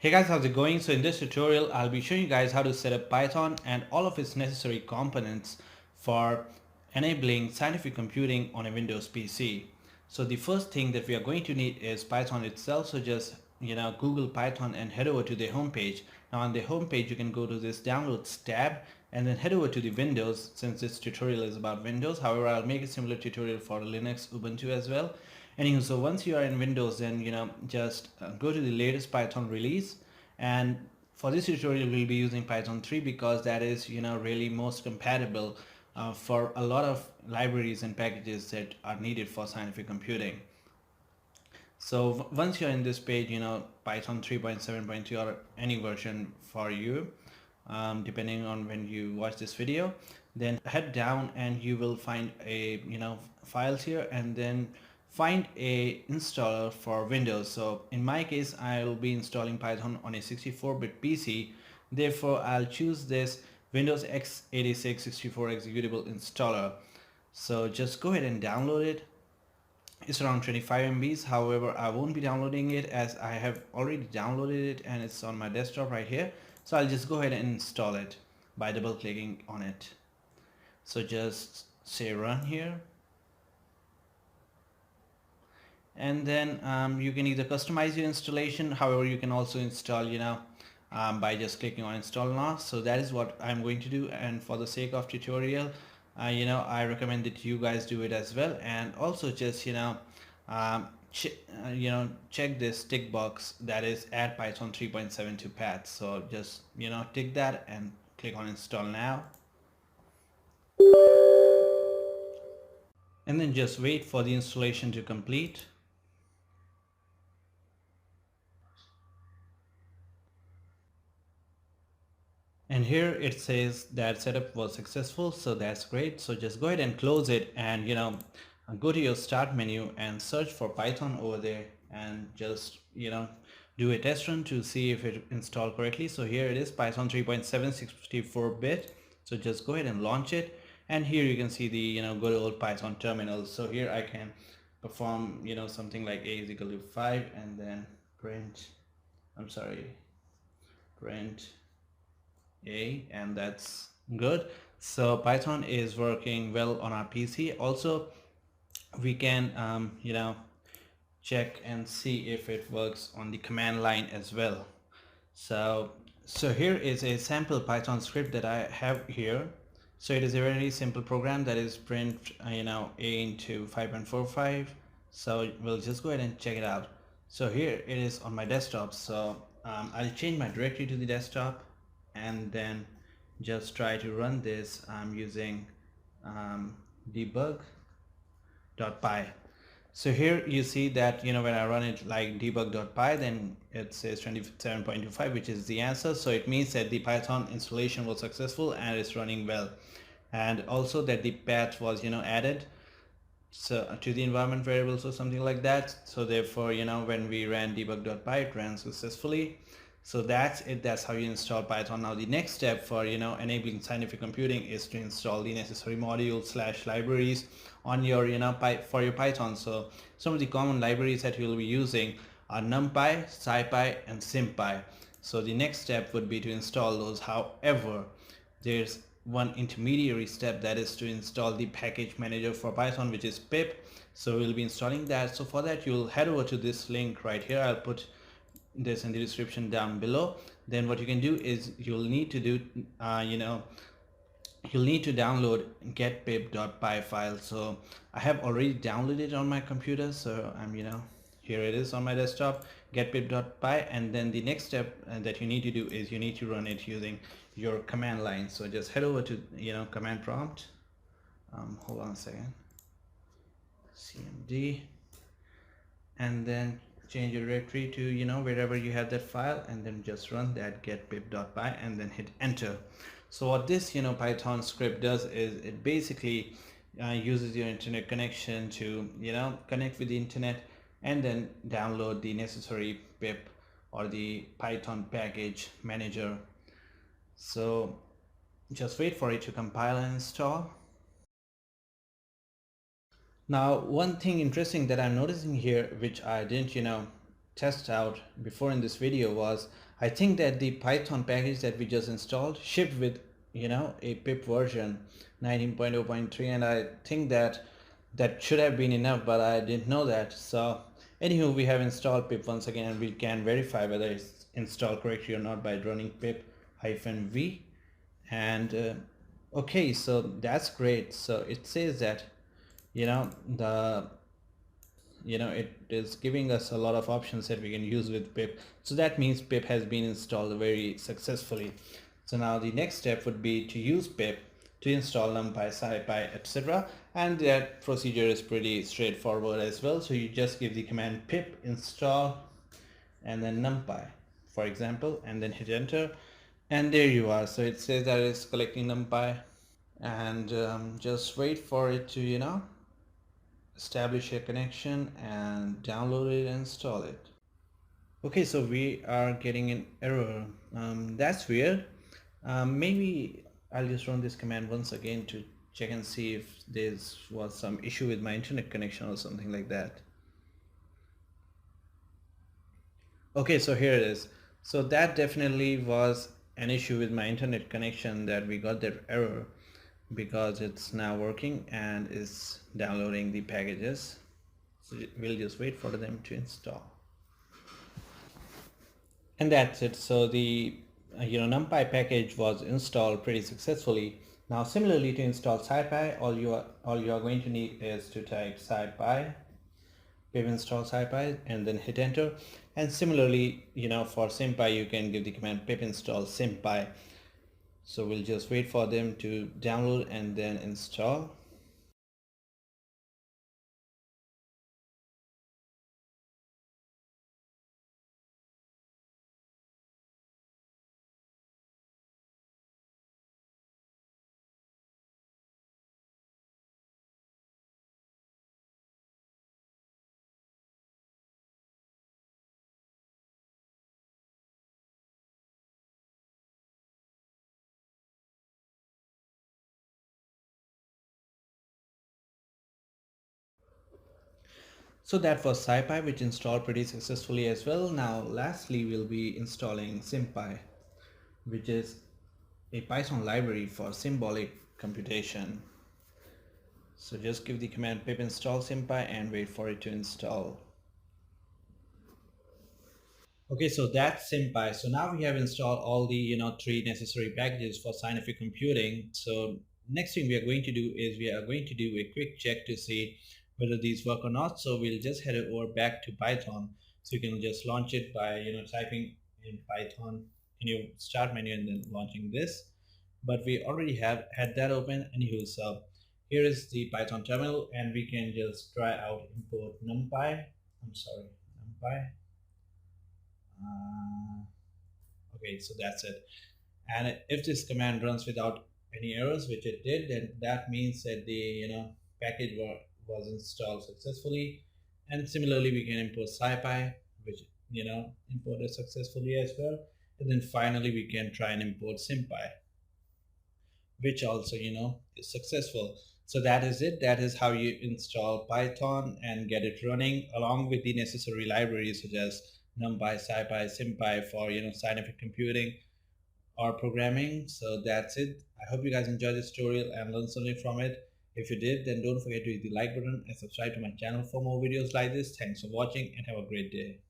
Hey guys, how's it going? So in this tutorial, I'll be showing you guys how to set up Python and all of its necessary components for enabling scientific computing on a Windows PC. So the first thing that we are going to need is Python itself. So just, Google Python and head over to the home page. Now on the home page, you can go to this downloads tab and then head over to the Windows, since this tutorial is about Windows. However, I'll make a similar tutorial for Linux, Ubuntu as well. Anywho, so once you are in Windows, then just go to the latest Python release, and for this tutorial we'll be using Python 3 because that is really most compatible for a lot of libraries and packages that are needed for scientific computing. So once you're in this page, Python 3.7.2 or any version for you, depending on when you watch this video, then head down and you will find a files here, and then find a installer for Windows. So in my case, I'll be installing Python on a 64-bit PC. Therefore, I'll choose this Windows x86 64 executable installer. So just go ahead and download it. It's around 25 MBs. However, I won't be downloading it as I have already downloaded it and it's on my desktop right here. So I'll just go ahead and install it by double clicking on it. So just say run here. And then you can either customize your installation. However, you can also install by just clicking on install now. So that is what I'm going to do, and for the sake of tutorial, I recommend that you guys do it as well. And also just check this tick box that is add Python 3.72 path. So just tick that and click on install now, and then just wait for the installation to complete. And here it says that setup was successful, so that's great. So just go ahead and close it, and go to your start menu and search for Python over there, and just do a test run to see if it installed correctly. So here it is, Python 3.7 64-bit. So just go ahead and launch it, and here you can see the good old Python terminal. So here I can perform something like a is equal to 5, and then print a, and that's good. So Python is working well on our PC. Also, we can check and see if it works on the command line as well. So here is a sample Python script that I have here. So it is a very simple program that is print a into 5.45. So we'll just go ahead and check it out. So here it is on my desktop. So I'll change my directory to the desktop, and then just try to run this using debug.py. So here you see that when I run it like debug.py, then it says 27.25, which is the answer. So it means that the Python installation was successful and it's running well, and also that the path was added so to the environment variables or something like that. So therefore when we ran debug.py, it ran successfully. So that's it. That's how you install Python. Now the next step for enabling scientific computing is to install the necessary modules / libraries on your for your Python. So some of the common libraries that you'll be using are Numpy, SciPy, and SymPy. So the next step would be to install those. However, there's one intermediary step, that is to install the package manager for Python, which is pip. So we'll be installing that. So for that, you'll head over to this link right here. I'll put this in the description down below. Then what you can do is you'll need to do you'll need to download getpip.py file. So I have already downloaded it on my computer, so I'm here it is on my desktop, getpip.py. And then the next step that you need to do is you need to run it using your command line. So just head over to command prompt, hold on a second, cmd, and then change your directory to wherever you have that file, and then just run that getpip.py and then hit enter. So what this Python script does is it basically uses your internet connection to connect with the internet, and then download the necessary pip or the Python package manager. So just wait for it to compile and install. Now one thing interesting that I'm noticing here, which I didn't test out before in this video was, I think that the Python package that we just installed shipped with a pip version 19.0.3, and I think that that should have been enough, but I didn't know that. So anywho, we have installed pip once again, and we can verify whether it's installed correctly or not by running pip -v. And okay, so that's great. So it says that the it is giving us a lot of options that we can use with pip. So that means pip has been installed very successfully. So now the next step would be to use pip to install numpy, scipy, etc. And that procedure is pretty straightforward as well. So you just give the command pip install and then numpy, for example, and then hit enter, and there you are. So it says that it's collecting numpy, and just wait for it to establish a connection and download it and install it. Okay, so we are getting an error. That's weird. Maybe I'll just run this command once again to check and see if there was some issue with my internet connection or something like that. Okay, so here it is. So that definitely was an issue with my internet connection, that we got that error, because it's now working and is downloading the packages. So we'll just wait for them to install. And that's it. So the numpy package was installed pretty successfully. Now similarly, to install SciPy, all you are going to need is to type SciPy, pip install SciPy, and then hit enter. And similarly, for SymPy, you can give the command pip install SymPy. So we'll just wait for them to download and then install. So that was SciPy, which installed pretty successfully as well. Now lastly, we'll be installing SymPy, which is a Python library for symbolic computation. So just give the command pip install SymPy and wait for it to install. Okay, so that's SymPy. So now we have installed all the three necessary packages for scientific computing. So next thing we are going to do is we are going to do a quick check to see whether these work or not. So we'll just head over back to Python. So you can just launch it by typing in Python in your start menu and then launching this. But we already have had that open. Anywho, so here is the Python terminal, and we can just try out import numpy. I'm sorry, numpy. Okay, so that's it. And if this command runs without any errors, which it did, then that means that the package was installed successfully. And similarly, we can import SciPy, which imported successfully as well. And then finally, we can try and import SymPy, which also is successful. So that is it. That is how you install Python and get it running, along with the necessary libraries such as NumPy, SciPy, SymPy for scientific computing or programming. So that's it. I hope you guys enjoyed this tutorial and learned something from it. If you did, then don't forget to hit the like button and subscribe to my channel for more videos like this. Thanks for watching and have a great day.